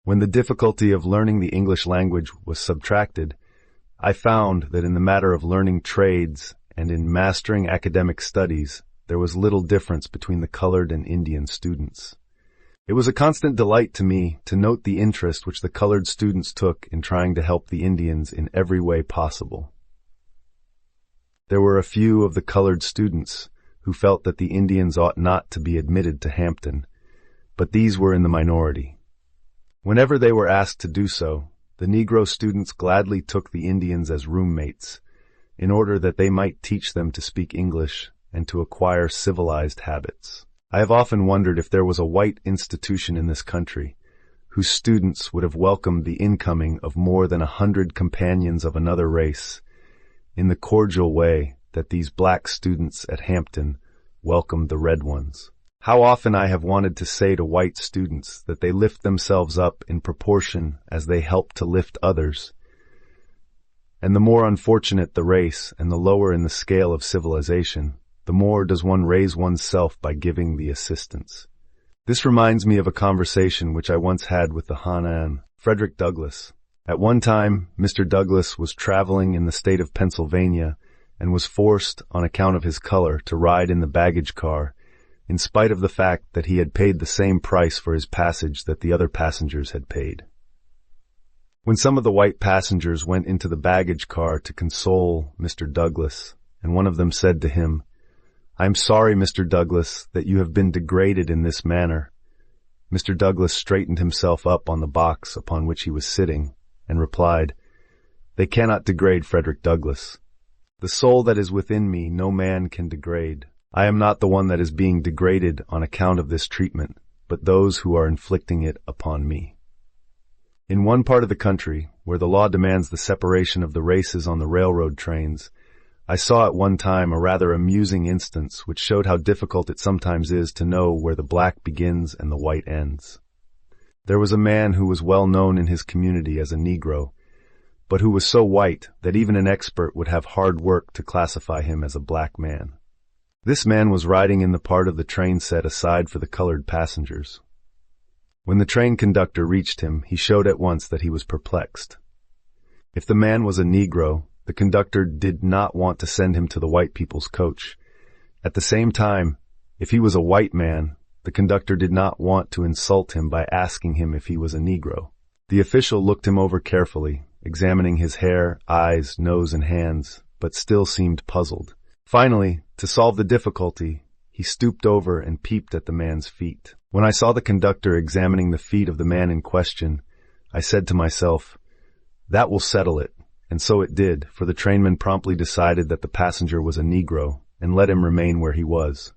When the difficulty of learning the English language was subtracted, I found that in the matter of learning trades and in mastering academic studies, there was little difference between the colored and Indian students. It was a constant delight to me to note the interest which the colored students took in trying to help the Indians in every way possible. There were a few of the colored students who felt that the Indians ought not to be admitted to Hampton, but these were in the minority. Whenever they were asked to do so, the Negro students gladly took the Indians as roommates, in order that they might teach them to speak English and to acquire civilized habits. I have often wondered if there was a white institution in this country whose students would have welcomed the incoming of more than 100 companions of another race in the cordial way that these black students at Hampton welcomed the red ones. How often I have wanted to say to white students that they lift themselves up in proportion as they help to lift others, and the more unfortunate the race and the lower in the scale of civilization, the more does one raise oneself by giving the assistance. This reminds me of a conversation which I once had with the Hon. Frederick Douglass. At one time, Mr. Douglass was traveling in the state of Pennsylvania and was forced, on account of his color, to ride in the baggage car, in spite of the fact that he had paid the same price for his passage that the other passengers had paid. When some of the white passengers went into the baggage car to console Mr. Douglass, and one of them said to him, "I am sorry, Mr. Douglass, that you have been degraded in this manner," Mr. Douglass straightened himself up on the box upon which he was sitting, and replied, "They cannot degrade Frederick Douglass. The soul that is within me no man can degrade. I am not the one that is being degraded on account of this treatment, but those who are inflicting it upon me." In one part of the country, where the law demands the separation of the races on the railroad trains, I saw at one time a rather amusing instance which showed how difficult it sometimes is to know where the black begins and the white ends. There was a man who was well known in his community as a Negro, but who was so white that even an expert would have hard work to classify him as a black man. This man was riding in the part of the train set aside for the colored passengers. When the train conductor reached him, he showed at once that he was perplexed. If the man was a Negro, the conductor did not want to send him to the white people's coach. At the same time, if he was a white man, the conductor did not want to insult him by asking him if he was a Negro. The official looked him over carefully, examining his hair, eyes, nose, and hands, but still seemed puzzled. Finally, to solve the difficulty, he stooped over and peeped at the man's feet. When I saw the conductor examining the feet of the man in question, I said to myself, "That will settle it." And so it did, for the trainman promptly decided that the passenger was a Negro and let him remain where he was.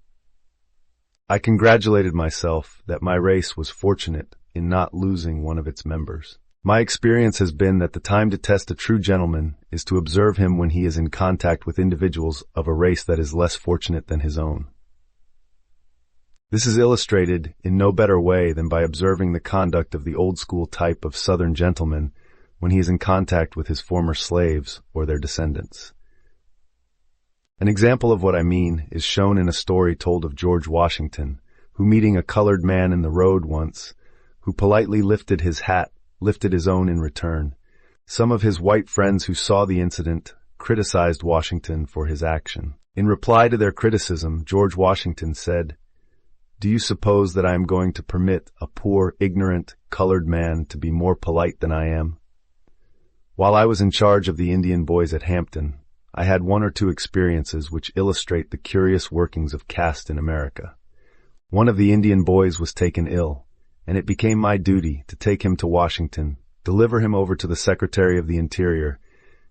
I congratulated myself that my race was fortunate in not losing one of its members. My experience has been that the time to test a true gentleman is to observe him when he is in contact with individuals of a race that is less fortunate than his own. This is illustrated in no better way than by observing the conduct of the old-school type of Southern gentleman when he is in contact with his former slaves or their descendants. An example of what I mean is shown in a story told of George Washington, who, meeting a colored man in the road once, who politely lifted his hat, lifted his own in return. Some of his white friends who saw the incident criticized Washington for his action. In reply to their criticism, George Washington said, "Do you suppose that I am going to permit a poor, ignorant, colored man to be more polite than I am?" While I was in charge of the Indian boys at Hampton, I had one or two experiences which illustrate the curious workings of caste in America. One of the Indian boys was taken ill, and it became my duty to take him to Washington, deliver him over to the Secretary of the Interior,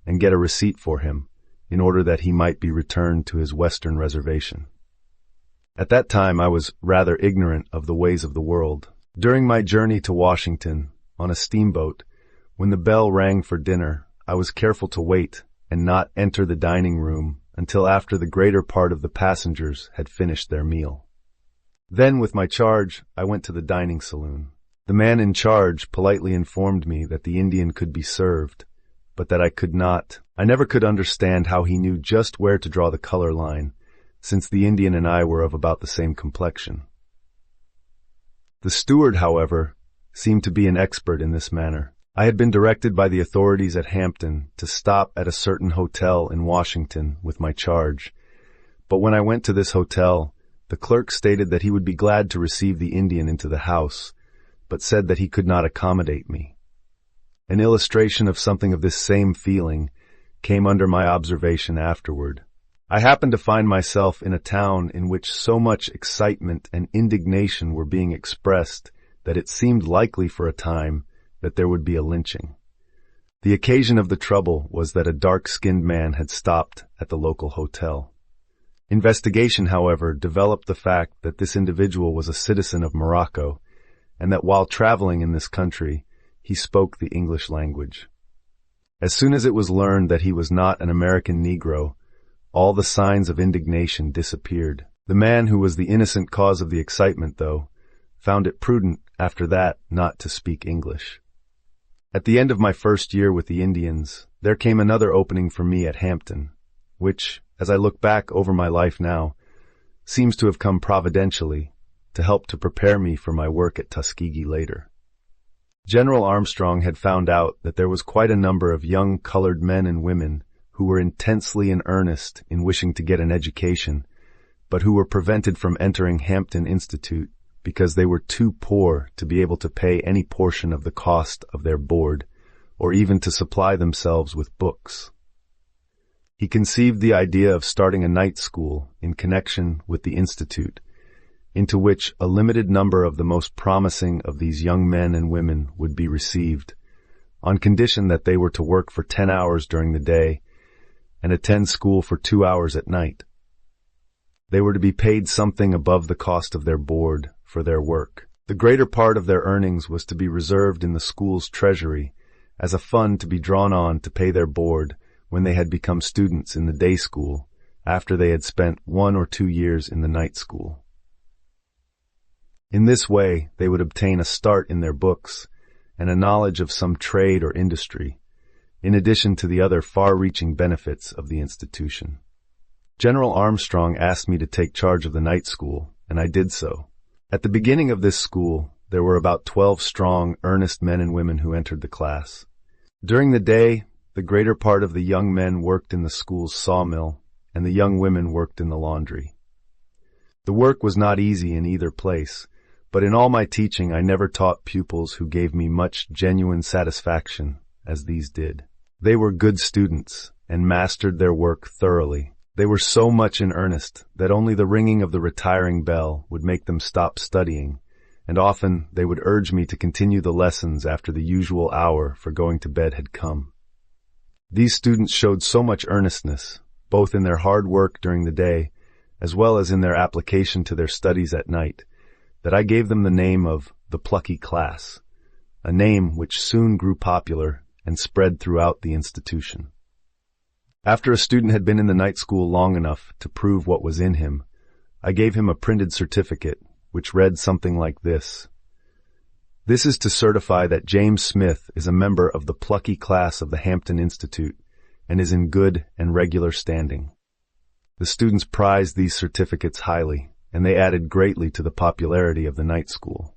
and get a receipt for him, in order that he might be returned to his Western reservation. At that time I was rather ignorant of the ways of the world. During my journey to Washington, on a steamboat, when the bell rang for dinner, I was careful to wait and not enter the dining room until after the greater part of the passengers had finished their meal. Then, with my charge, I went to the dining saloon. The man in charge politely informed me that the Indian could be served, but that I could not. I never could understand how he knew just where to draw the color line, since the Indian and I were of about the same complexion. The steward, however, seemed to be an expert in this matter. I had been directed by the authorities at Hampton to stop at a certain hotel in Washington with my charge, but when I went to this hotel, the clerk stated that he would be glad to receive the Indian into the house, but said that he could not accommodate me. An illustration of something of this same feeling came under my observation afterward. I happened to find myself in a town in which so much excitement and indignation were being expressed that it seemed likely for a time that there would be a lynching. The occasion of the trouble was that a dark-skinned man had stopped at the local hotel. Investigation, however, developed the fact that this individual was a citizen of Morocco, and that while traveling in this country, he spoke the English language. As soon as it was learned that he was not an American Negro, all the signs of indignation disappeared. The man who was the innocent cause of the excitement, though, found it prudent after that not to speak English. At the end of my first year with the Indians, there came another opening for me at Hampton, which, as I look back over my life now, seems to have come providentially to help to prepare me for my work at Tuskegee later. General Armstrong had found out that there was quite a number of young colored men and women who were intensely in earnest in wishing to get an education, but who were prevented from entering Hampton Institute because they were too poor to be able to pay any portion of the cost of their board, or even to supply themselves with books. He conceived the idea of starting a night school in connection with the Institute, into which a limited number of the most promising of these young men and women would be received, on condition that they were to work for 10 hours during the day and attend school for 2 hours at night. They were to be paid something above the cost of their board for their work. The greater part of their earnings was to be reserved in the school's treasury as a fund to be drawn on to pay their board when they had become students in the day school after they had spent 1 or 2 years in the night school. In this way, they would obtain a start in their books and a knowledge of some trade or industry, in addition to the other far-reaching benefits of the institution. General Armstrong asked me to take charge of the night school, and I did so. At the beginning of this school, there were about 12 strong, earnest men and women who entered the class. During the day, the greater part of the young men worked in the school's sawmill, and the young women worked in the laundry. The work was not easy in either place, but in all my teaching I never taught pupils who gave me much genuine satisfaction, as these did. They were good students, and mastered their work thoroughly. They were so much in earnest that only the ringing of the retiring bell would make them stop studying, and often they would urge me to continue the lessons after the usual hour for going to bed had come. These students showed so much earnestness, both in their hard work during the day, as well as in their application to their studies at night, that I gave them the name of the Plucky Class, a name which soon grew popular and spread throughout the institution. After a student had been in the night school long enough to prove what was in him, I gave him a printed certificate, which read something like this. This is to certify that James Smith is a member of the Plucky Class of the Hampton Institute and is in good and regular standing. The students prized these certificates highly, and they added greatly to the popularity of the night school.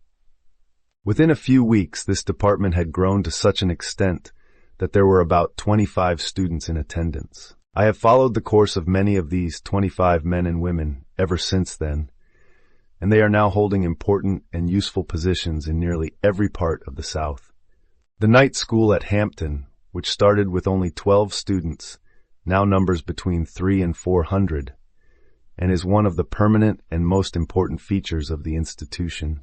Within a few weeks, this department had grown to such an extent that there were about 25 students in attendance. I have followed the course of many of these 25 men and women ever since then, and they are now holding important and useful positions in nearly every part of the South. The night school at Hampton, which started with only 12 students, now numbers between 300 and 400, and is one of the permanent and most important features of the institution.